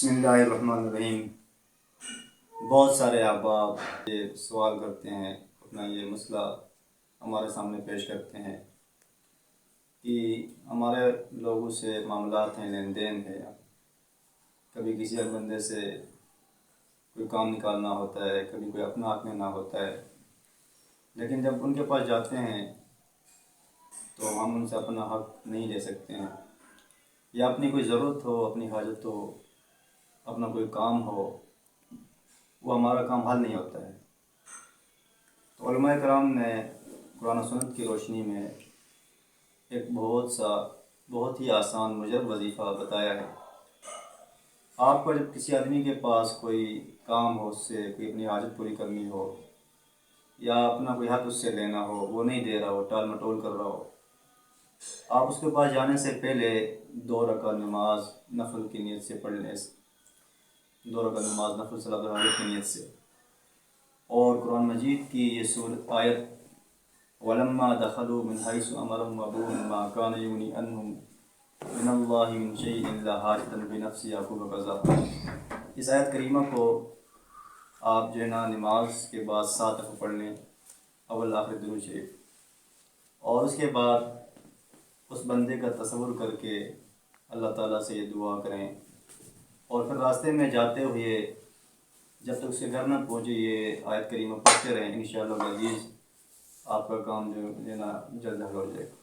بسم اللہ الرحمن الرحیم۔ بہت سارے احباب یہ سوال کرتے ہیں، اپنا یہ مسئلہ ہمارے سامنے پیش کرتے ہیں کہ ہمارے لوگوں سے معاملات ہیں، لین دین ہے، کبھی کسی اور بندے سے کوئی کام نکالنا ہوتا ہے، کبھی کوئی اپنا حق لینا ہوتا ہے، لیکن جب ان کے پاس جاتے ہیں تو ہم ان سے اپنا حق نہیں لے سکتے ہیں، یا اپنی کوئی ضرورت ہو، اپنی حاجت ہو، اپنا کوئی کام ہو، وہ ہمارا کام حل نہیں ہوتا ہے۔ تو علماء کرام نے قرآن و سنت کی روشنی میں ایک بہت ہی آسان مجرد وظیفہ بتایا ہے۔ آپ کو جب کسی آدمی کے پاس کوئی کام ہو، اس سے کوئی اپنی حاجت پوری کرنی ہو، یا اپنا کوئی حق اس سے لینا ہو، وہ نہیں دے رہا ہو، ٹال مٹول کر رہا ہو، آپ اس کے پاس جانے سے پہلے 2 رکعت نماز نفل کی نیت سے پڑھ لیں، 2 رکعت نماز نفل صلاۃ الحاجت کی نیت سے، اور قرآن مجید کی یہ سورۃ آیت وَلَمَّا دَخَلُوا مِنْ حَيْثُ أَمَرَهُمْ أَبُوهُمْ مَا كَانَ يُغْنِي عَنْهُمْ مِنَ اللَّهِ مِنْ شَيْءٍ إِلَّا حَاجَةً بِنَفْسِ يَعْقُوبَ قَضَاهَا۔ اس آیت کریمہ کو آپ جو ہے نا نماز کے بعد 7 دفعہ پڑھ لیں، اول آخر درود شریف، اور اس کے بعد اس بندے کا تصور کر کے اللہ تعالیٰ سے یہ دعا کریں، اور پھر راستے میں جاتے ہوئے جب تک اس کے گھر نہ پہنچے یہ آیت کریمہ پڑھتے رہیں، انشاءاللہ العزیز آپ کا کام جو ہے نا جلد حل ہو جائے گا۔